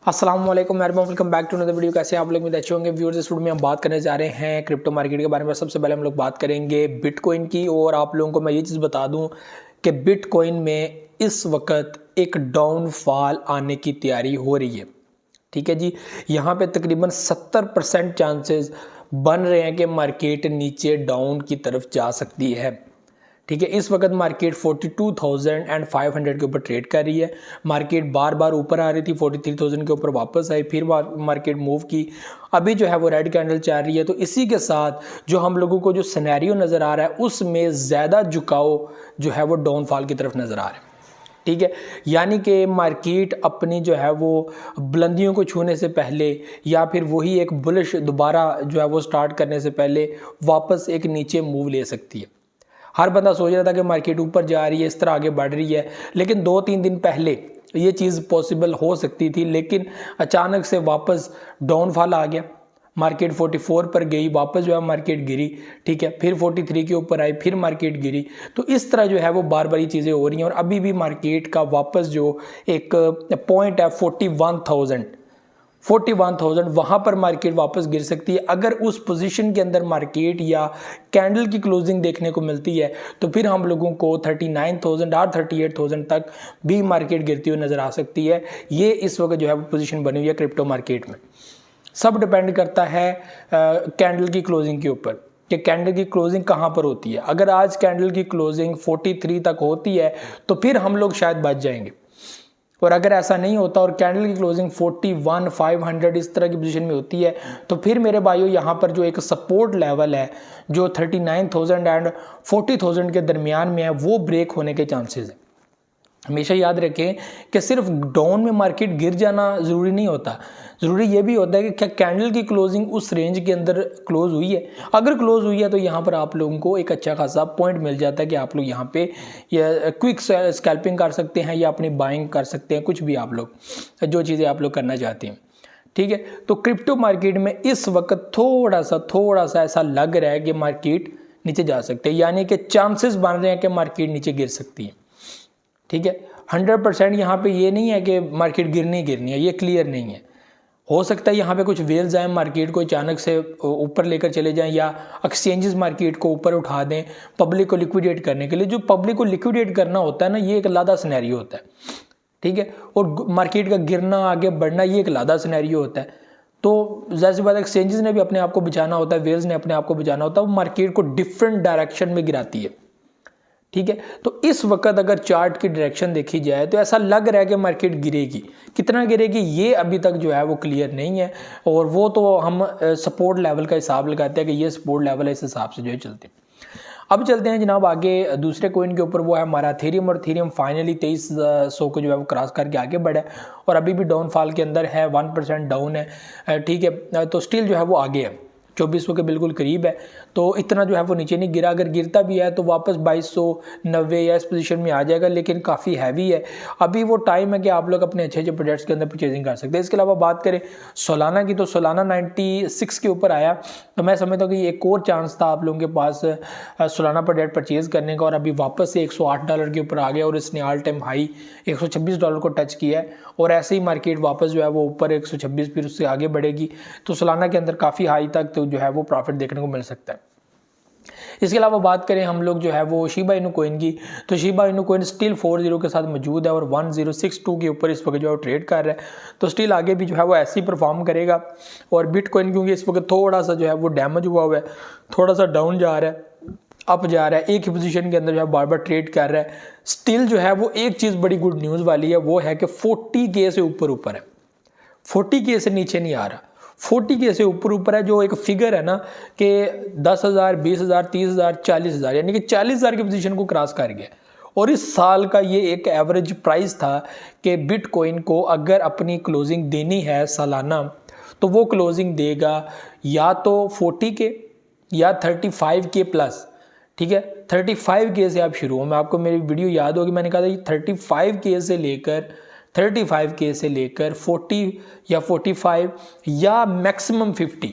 अस्सलाम वालेकुम everyone, welcome back to another video. कैसे आप लोग में अच्छे होंगे व्यूअर्स। इस वीडियो में हम बात करने जा रहे हैं क्रिप्टो मार्केट के बारे में। सबसे पहले हम लोग बात करेंगे बिटकॉइन की। और आप लोगों को मैं ये चीज़ बता दूं कि बिटकॉइन में इस वक्त एक डाउनफॉल आने की तैयारी हो रही है। ठीक है जी, यहाँ पे तकरीबन 70% चांसेस बन रहे हैं कि मार्केट नीचे डाउन की तरफ जा सकती है। ठीक है, इस वक्त मार्केट 42,500 के ऊपर ट्रेड कर रही है। मार्केट बार बार ऊपर आ रही थी, 43,000 के ऊपर वापस आई, फिर मार्केट मूव की। अभी जो है वो रेड कैंडल चल रही है। तो इसी के साथ जो हम लोगों को जो सिनेरियो नज़र आ रहा है उसमें ज़्यादा झुकाव जो है वो डाउनफॉल की तरफ नज़र आ रहा है। ठीक है, यानी कि मार्केट अपनी जो है वो बुलंदियों को छूने से पहले या फिर वही एक बुलिश दोबारा जो है वो स्टार्ट करने से पहले वापस एक नीचे मूव ले सकती है। हर बंदा सोच रहा था कि मार्केट ऊपर जा रही है, इस तरह आगे बढ़ रही है, लेकिन 2-3 दिन पहले ये चीज़ पॉसिबल हो सकती थी, लेकिन अचानक से वापस डाउनफॉल आ गया। मार्केट 44 पर गई, वापस जो है मार्केट गिरी। ठीक है, फिर 43 के ऊपर आई, फिर मार्केट गिरी। तो इस तरह जो है वो बार बार ये चीज़ें हो रही हैं। और अभी भी मार्केट का वापस जो एक पॉइंट है 41,000 वहाँ पर मार्केट वापस गिर सकती है। अगर उस पोजीशन के अंदर मार्केट या कैंडल की क्लोजिंग देखने को मिलती है तो फिर हम लोगों को 39,000 और 38,000 तक भी मार्केट गिरती हुई नज़र आ सकती है। ये इस वक्त जो है वो पोजीशन बनी हुई है क्रिप्टो मार्केट में। सब डिपेंड करता है कैंडल की क्लोजिंग के ऊपर कि कैंडल की क्लोजिंग कहाँ पर होती है। अगर आज कैंडल की क्लोजिंग 43 तक होती है तो फिर हम लोग शायद बच जाएंगे। और अगर ऐसा नहीं होता और कैंडल की क्लोजिंग 41,500 इस तरह की पोजीशन में होती है तो फिर मेरे भाइयों यहाँ पर जो एक सपोर्ट लेवल है जो 39,000 एंड 40,000 के दरमियान में है वो ब्रेक होने के चांसेस है। हमेशा याद रखें कि सिर्फ डाउन में मार्केट गिर जाना ज़रूरी नहीं होता, ज़रूरी ये भी होता है कि क्या कैंडल की क्लोजिंग उस रेंज के अंदर क्लोज हुई है। अगर क्लोज हुई है तो यहाँ पर आप लोगों को एक अच्छा खासा पॉइंट मिल जाता है कि आप लोग यहाँ पे या क्विक स्कैल्पिंग कर सकते हैं या अपनी बाइंग कर सकते हैं, कुछ भी आप लोग जो चीज़ें आप लोग करना चाहते हैं। ठीक है, तो क्रिप्टो मार्केट में इस वक्त थोड़ा सा ऐसा लग रहा है कि मार्केट नीचे जा सकते हैं, यानी कि चांसेस बन रहे हैं कि मार्केट नीचे गिर सकती है। ठीक है, 100% यहाँ पे ये नहीं है कि मार्केट गिरनी है, ये क्लियर नहीं है। हो सकता है यहाँ पे कुछ वेल्स आए, मार्केट को अचानक से ऊपर लेकर चले जाएं या एक्सचेंजेस मार्केट को ऊपर उठा दें पब्लिक को लिक्विडेट करने के लिए। जो पब्लिक को लिक्विडेट करना होता है ना, ये एक अलग सिनेरियो होता है। ठीक है, और मार्केट का गिरना आगे बढ़ना ये एक अलग सिनेरियो होता है। तो ज़ाहिर सी बात है एक्सचेंजेस ने भी अपने आप को बचाना होता है, वेल्स ने अपने आप को बचाना होता है, वो मार्केट को डिफरेंट डायरेक्शन में गिराती है। ठीक है, तो इस वक्त अगर चार्ट की डायरेक्शन देखी जाए तो ऐसा लग रहा है कि मार्केट गिरेगी। कितना गिरेगी ये अभी तक जो है वो क्लियर नहीं है, और वो तो हम सपोर्ट लेवल का हिसाब लगाते हैं कि ये सपोर्ट लेवल है, इस हिसाब से जो है चलते हैं। अब चलते हैं जनाब आगे दूसरे कोइन के ऊपर, वो है हमारा थीरियम। और थीरियम फाइनली 2300 को जो है वो क्रॉस करके आगे बढ़ा है और अभी भी डाउनफॉल के अंदर है, 1% डाउन है। ठीक है, तो स्टिल जो है वो आगे है, 2400 के बिल्कुल करीब है। तो इतना जो है वो नीचे नहीं गिरा, अगर गिरता भी है तो वापस 2290 या इस पोजीशन में आ जाएगा, लेकिन काफ़ी हैवी है। अभी वो टाइम है कि आप लोग अपने अच्छे प्रोजेक्ट्स के अंदर परचेजिंग कर सकते हैं। इसके अलावा बात करें सोलाना की, तो सोलाना 96 के ऊपर आया। तो मैं समझता हूँ कि एक और चांस था आप लोगों के पास सोलाना प्रोजेक्ट परचेज करने का, और अभी वापस से $108 के ऊपर आ गया और इसने ऑल टाइम हाई $126 को टच किया है। और ऐसे ही मार्केट वापस जो है वो ऊपर 126 फिर उससे आगे बढ़ेगी। तो सोलाना के अंदर काफ़ी हाई तक तो जो है वो प्रॉफिट देखने को मिल सकता है। इसके अलावा बात करें हम लोग जो है वो शिबा इनू कोइन की, तो शिबा इनू कोइन स्टिल 40 के साथ मौजूद है और 1062 के ऊपर इस वक्त जो है ट्रेड कर रहा है। तो स्टिल आगे भी जो है वो ऐसे ही परफॉर्म करेगा। और बिटकॉइन क्योंकि इस वक्त थोड़ा सा जो है वो डैमेज हुआ है, थोड़ा सा डाउन जा रहा है, अप जा रहा है, एक ही पोजीशन के अंदर जो है बार बार ट्रेड कर रहा है। स्टिल जो है वो एक चीज़ बड़ी गुड न्यूज़ वाली है, वो है कि 40K से ऊपर है, 40K से नीचे नहीं आ रहा, 40K से ऊपर है। जो एक फिगर है ना कि 10,000, 20,000, 30,000, 40,000, यानी कि 40,000 की पोजीशन को क्रॉस कर गया। और इस साल का ये एक एवरेज प्राइस था कि बिटकॉइन को अगर अपनी क्लोजिंग देनी है सालाना तो वो क्लोजिंग देगा या तो 40K या 35K प्लस। ठीक है, 35K से आप शुरू हो। मैं आपको मेरी वीडियो याद होगी, मैंने कहा था 35K से लेकर 40 या 45 या मैक्सिमम 50।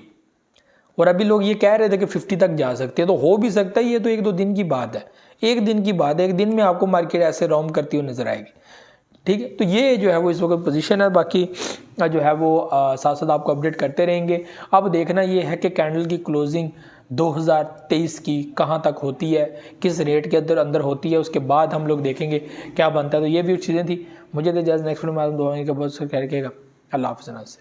और अभी लोग ये कह रहे थे कि 50 तक जा सकते हैं, तो हो भी सकता है। ये तो 1-2 दिन की बात है, एक दिन में आपको मार्केट ऐसे राउंड करती हुई नजर आएगी। ठीक है, तो ये जो है वो इस वक्त पोजीशन है। बाकी जो है वो साथ साथ आपको अपडेट करते रहेंगे। अब देखना ये है कि कैंडल की क्लोजिंग 2023 की कहाँ तक होती है, किस रेट के अंदर होती है, उसके बाद हम लोग देखेंगे क्या बनता है। तो ये भी चीज़ें थी। मुझे तो जैसे नेक्स्ट वीडियो में बहुत सा ख्याल रखिएगा। अल्लाह हाफ़िज़।